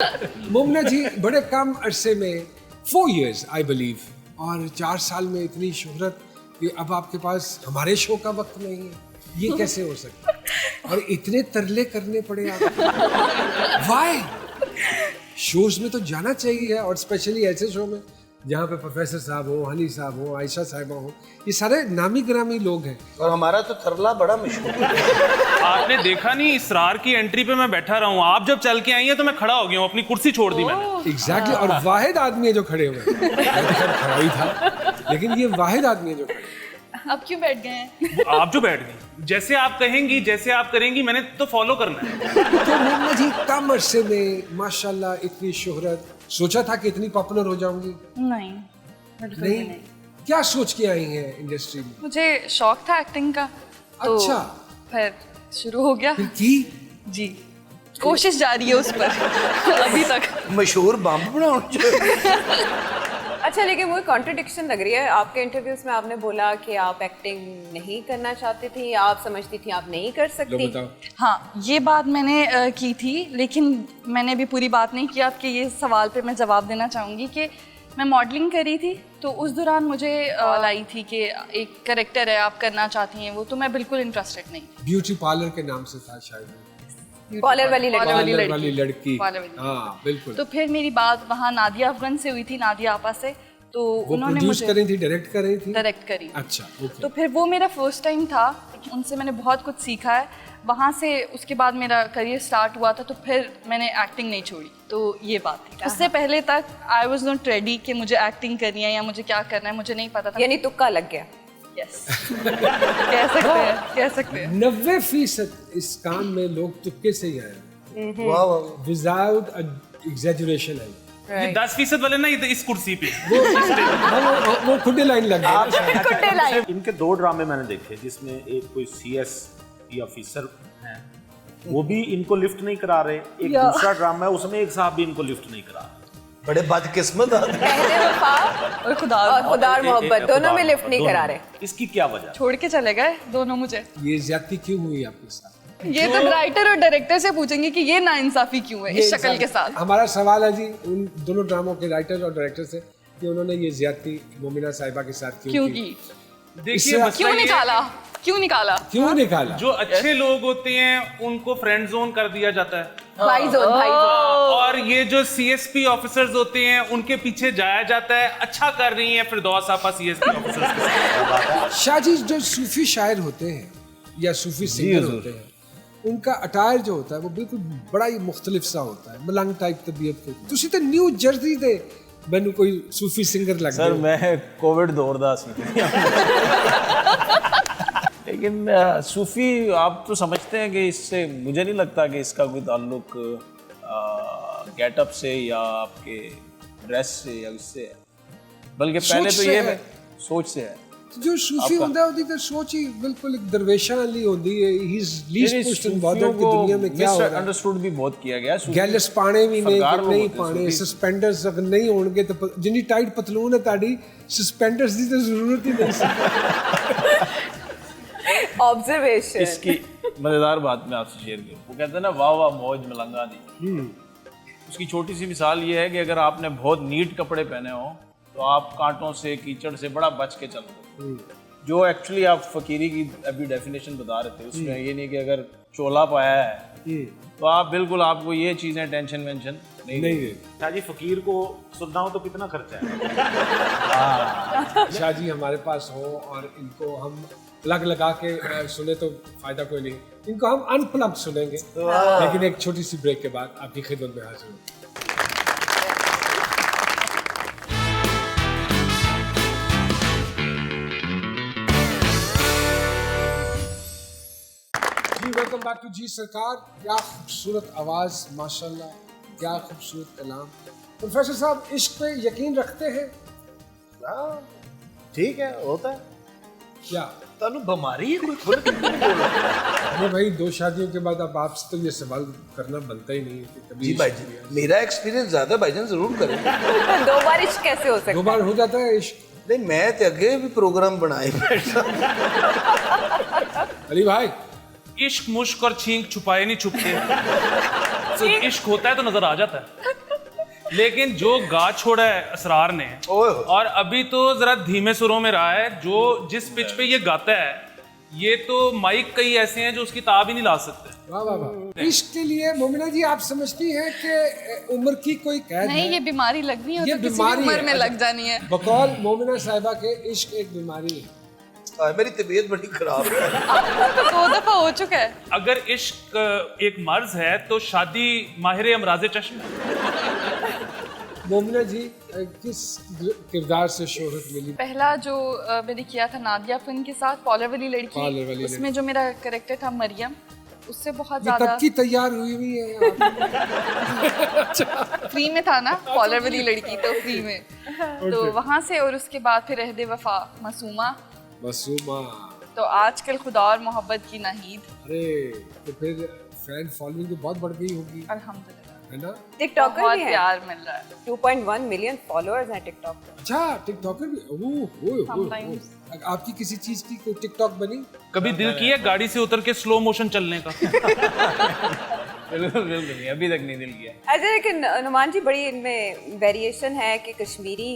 मुमना जी बड़े कम अरसे में 4 years आई बिलीव और 4 साल में इतनी शोहरत कि अब आपके पास हमारे शो का वक्त नहीं है, ये कैसे हो सकता है? और इतने तरले करने पड़े आपको, वाई? शोज में तो जाना चाहिए और स्पेशली ऐसे शो में जहाँ पे प्रोफेसर साहब हो, हनी साहब हो, आयशा साहिबा हो, ये सारे नामी गिरामी लोग हैं। और हमारा तो थरला बड़ा मशहूर है। आपने देखा नहीं, इसरार की एंट्री पे मैं बैठा रहा हूँ, आप जब चल के आई हैं तो मैं खड़ा हो गया हूँ, अपनी कुर्सी छोड़ दी मैंने। एग्जैक्टली और वाहिद आदमी है जो खड़े हुए हैं। मैं तो खैर खड़ा ही था, लेकिन ये वाहिद आदमी है जो खड़े हैं। अब क्यों बैठ गए हैं? आप जो बैठ गई, जैसे आप कहेंगी, जैसे आप करेंगी, मैंने तो फॉलो करना है। तो मुन्ना जी कम अरसे में माशाल्लाह इतनी शोहरत, सोचा था कि इतनी पॉपुलर हो जाऊंगी? नहीं, बिल्कुल भी नहीं। क्या सोच के आई हैं इंडस्ट्री में? मुझे शौक था एक्टिंग का, तो अच्छा। फिर शुरू हो गया। फिर की? जी, कोशिश जारी है उस पर अभी तक। मशहूर बम बनाओ। अच्छा, लेकिन वो कॉन्ट्रडिक्शन लग रही है आपके इंटरव्यूज में। आपने बोला कि आप एक्टिंग नहीं करना चाहती थी, आप समझती थी आप नहीं कर लो सकती। बताओ। हाँ, ये बात मैंने की थी, लेकिन मैंने भी पूरी बात नहीं की। आपके ये सवाल पे मैं जवाब देना चाहूँगी कि मैं मॉडलिंग करी थी, तो उस दौरान मुझे कॉल आई थी कि एक कैरेक्टर है, आप करना चाहती हैं वो, तो मैं बिल्कुल इंटरेस्टेड नहीं। ब्यूटी पार्लर के नाम से था शायद। कॉलर वाली लड़की। पार्लर वाली लड़की। पार्लर वाली। हाँ बिल्कुल। तो फिर मेरी बात वहाँ नादिया अफगन से हुई थी, नादिया आपा से, तो वो उन्होंने प्रोड्यूस मुझे कर रही थी, डायरेक्ट कर रही थी? डायरेक्ट करी। अच्छा, ओके। तो फिर वो मेरा फर्स्ट टाइम था, उनसे मैंने बहुत कुछ सीखा है। वहाँ से उसके बाद मेरा करियर स्टार्ट हुआ था, तो फिर मैंने एक्टिंग नहीं छोड़ी। तो ये बात थी। उससे पहले तक आई वॉज नॉट रेडी कि मुझे एक्टिंग करनी है या मुझे क्या करना है, मुझे नहीं पता था। यानी तुक्का लग गया। यस कह सकते हैं, कह सकते हैं। 90% इस काम में लोग तुक्के से ही आए, वाह वाह। विदाउट एग्जैजुरेशन है। ये 10% वाले ना इस कुर्सी पे वो खुद ही लाइन लग गई। कुट्टे लाइन। इनके 2 ड्रामे मैंने देखे जिसमें एक कोई सीएस ऑफिसर हैं, वो भी इनको लिफ्ट नहीं करा रहे। एक दूसरा ड्रामा है उसमें एक साहब भी इनको लिफ्ट नहीं करा रहे। बड़े बदकिस्मत आदमी। पहले वफा और खुदा और खुदार मोहब्बत दोनों में लिफ्ट नहीं दोनों करा में। रहे। इसकी क्या वजह? छोड़ के चले गए दोनों मुझे। ये ज्यादती क्यों हुई आपके साथ? ये तो राइटर और डायरेक्टर से पूछेंगे कि ये नाइंसाफी क्यों है इस शक्ल के साथ। हमारा सवाल है जी उन दोनों ड्रामों के राइटर और डायरेक्टर से कि उन्होंने ये ज्यादती मोमिना साहिबा के साथ क्यों की? देखिए, इससे- मसला क्यों ये है निकाला? क्यों निकाला? क्यों निकाला? जो अच्छे लोग होते हैं उनको फ्रेंड जोन कर दिया जाता है, भाई जोन, भाई जोन। और ये जो सीएसपी ऑफिसर्स होते हैं उनके पीछे जाया जाता है। अच्छा कर रही हैं फिरदौस आपा सीएसपी ऑफिसर्स के साथ। शाहजी जो सूफी शायर होते हैं या सूफी सिंगर होते हैं, उनका अटायर जो होता है वो बिल्कुल बड़ा ही मुख्तलिफ सा होता है, मलंग टाइप तबीयत के। तुसी तो न्यू जर्सी दे मैनू कोई सूफी सिंगर लग सर गया। मैं कोविड दौर दा सी लेकिन सूफी आप तो समझते हैं कि इससे मुझे नहीं लगता कि इसका कोई ताल्लुक गेटअप से या आपके ड्रेस से या इससे है, बल्कि पहले तो ये है सोच से है। जो सूफी होता है उसकी तो सोच ही बिल्कुल एक दरवेशां वाली होती है। He is least pushed in bother की दुनिया में क्या हो रहा है। अंडरस्टूड भी बहुत किया गया। गैलस पाने भी नहीं, सरकार लोग नहीं होते पाने, सूफी। सस्पेंडर्स अगर नहीं होंगे तो जिन्नी टाइट पतलून है ताड़ी, सस्पेंडर्स की तो जरूरत ही नहीं। ऑब्जर्वेशन। इसकी मजेदार बात मैं आपसे शेयर करूँ। वो कहते हैं ना वाह वाह मौज मलंगा दी। उसकी छोटी सी मिसाल ये है कि अगर आपने बहुत नीट कपड़े पहने हो तो आप कांटों से कीचड़ से बड़ा बच के चलोगे। जो एक्चुअली आप फकीरी की अभी डेफिनेशन बता रहे थे उसमें ये नहीं कि अगर चोला पाया है तो आप बिल्कुल आपको ये चीजें टेंशन वेंशन नहीं। शाहजी फकीर को सुनना हो तो कितना खर्चा है? शाहजी हमारे पास हो और इनको हम प्लग लगा के सुने तो फायदा कोई नहीं, इनको हम अनप्लग सुनेंगे। लेकिन एक छोटी सी ब्रेक के बाद आपकी खिदमत में हाजिर हूँ। जी वेलकम बैक टू जी सरकार। क्या खूबसूरत आवाज, माशाल्लाह, क्या खूबसूरत कलाम। प्रोफेसर साहब इश्क पे यकीन रखते हैं ठीक है, होता है। क्या? तानू बीमारी है कोई खुल के नहीं बोल रहा। अरे भाई 2 शादियों के बाद अब आपसे तो ये सवाल करना बनता ही नहीं है कि कभी जी भाईजान, मेरा एक्सपीरियंस ज्यादा भाईजान जरूर करें। 2 बार इश्क कैसे हो सकता 2 है? बार हो जाता है इश्क। नहीं मैं तो अगे भी प्रोग्राम बनाए बैठा। अली भाई इश्क मुश्क और छींक छुपाए नहीं छुपते। इश्क होता है तो नजर आ जाता है, लेकिन जो गा छोड़ा है असरार ने, ओए। और अभी तो जरा धीमे सुरों में रहा है, जो जिस पिच पे ये गाता है, ये तो माइक कई ऐसे हैं जो उसकी ताब ही नहीं ला सकते। वाह वाह वाह। इश्क के लिए मोमिना जी आप समझती हैं कि उम्र की कोई कैद नहीं, है? ये बीमारी लगनी है ये तो किसी भी बीमारी उम्र है। में लग जानी है। बकौल मोमिना साहिबा के इश्क एक बीमारी है। मेरी तबीयत बड़ी खराब है। आपको तो 2 दफा हो चुका है। अगर इश्क एक मर्ज है तो शादी माहिर अमराज चश्म। मोमिना जी किस किरदार से शोहरत मिली? पहला जो मैंने किया था नादिया फिल्म के साथ, पॉलर वाली पॉलर वाली लड़की, उसमें जो मेरा कैरेक्टर था मरियम, उससे बहुत ये ज्यादा तब की तैयार हुई हुई है फ्री में था ना, पॉलर वाली लड़की तो फ्री में, तो वहाँ से। और उसके बाद फिर रहदे वफा मासूमा, मासूमा। तो आजकल खुदा और मोहब्बत की नाहीद। अरे तो फिर फैन फॉलोइंग तो बहुत बढ़ गई होगी, अल्हम्दुलिल्लाह है ना? टिकटॉकर बहुत भी है, प्यार मिल रहा है। 2.1 मिलियन फॉलोअर्स हैं टिकटॉक पे। अच्छा टिकटॉकर भी? ओह Sometimes. आपकी किसी चीज की कोई टिकटॉक बनी? कभी दिल किया गाड़ी से उतर के स्लो मोशन चलने का? बिल्कुल बिल्कुल नहीं, अभी तक नहीं दिल किया। अच्छा, लेकिन नुमान जी बड़ी इनमें वेरिएशन है कि कश्मीरी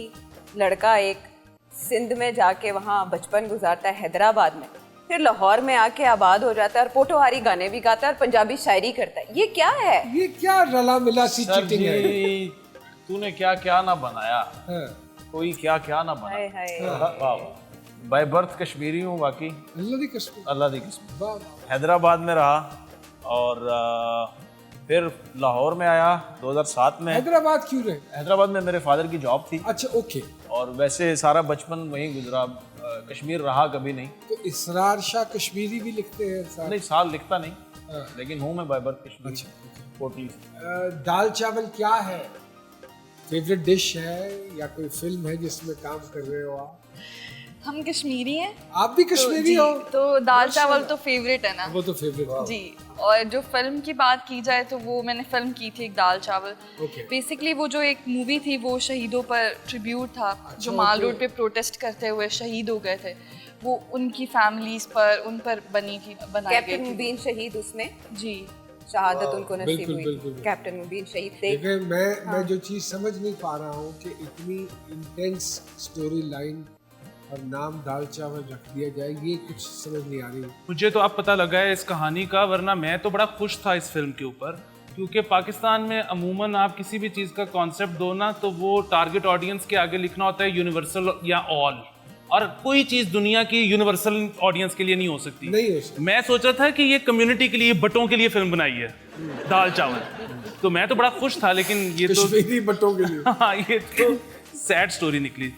लड़का एक सिंध में जाके वहाँ बचपन गुजारता है हैदराबाद में, फिर लाहौर में आके आबाद हो जाता है और पोटोहारी गाने भी गाता है और पंजाबी शायरी करता है। ये क्या है? ये क्या रला मिला सी सर चीटिंग है? जी, तूने क्या क्या ना बनाया, हाँ, कोई क्या क्या ना हाय बनाया। हाय। वाह वाह। बाय बर्थ कश्मीरी हूँ, बाकी अल्लाह की कसम। अल्लाह दी किस्मत। वाह, हैदराबाद में रहा और फिर लाहौर में आया 2007 में। हैदराबाद क्यों रहे? हैदराबाद में मेरे फादर की जॉब थी अच्छा ओके। और वैसे सारा बचपन वहीं गुजरा, कश्मीर रहा कभी नहीं। तो इसरार शाह कश्मीरी भी लिखते हैं साथ? नहीं, साल लिखता नहीं, हाँ। लेकिन हूँ मैं बाय बर्थ कश्मीरी। अच्छा। कोटली से। दाल चावल क्या है? फेवरेट डिश है या कोई फिल्म है जिसमें काम कर रहे हो आप? हम कश्मीरी हैं, आप भी कश्मीरी हो? तो दाल चावल तो फेवरेट है ना वो तो फेवरेट जी। और जो फिल्म की बात की जाए तो वो मैंने फिल्म की थी एक दाल चावल। ओके। बेसिकली वो जो एक मूवी थी वो शहीदों पर ट्रिब्यूट था, जो माल रोड पे प्रोटेस्ट करते हुए शहीद हो गए थे, वो उनकी फैमिलीज पर, उन पर बनी थी, बनाई कैप्टन गई थी। मुबीन शहीद उसमें जी। शहादत उनको नसीब बिल्कुल, हुई। बिल्कुल। कैप्टन मुबीन शहीद थे। लेकिन मैं जो चीज़ समझ नहीं पा रहा हूँ कि इतनी इंटेंस स्टोरी लाइन और नाम दाल चावल रख दिया जाए, ये कुछ समझ नहीं आ रही। मुझे तो अब पता लगा है इस कहानी का, वरना मैं तो बड़ा खुश था इस फिल्म के ऊपर, क्योंकि पाकिस्तान में अमूमन आप किसी भी चीज़ का कॉन्सेप्ट दो ना तो वो टारगेट ऑडियंस के आगे लिखना होता है यूनिवर्सल या ऑल, और कोई चीज़ दुनिया की यूनिवर्सल ऑडियंस के लिए नहीं हो सकती। नहीं हो सकती। मैं सोच रहा था कि ये कम्युनिटी के लिए, बटों के लिए फिल्म बनाई है दाल चावल, तो मैं तो बड़ा खुश था, लेकिन ये तो कश्मीरी बटों के लिए। हाँ, ये तो सैड स्टोरी निकली।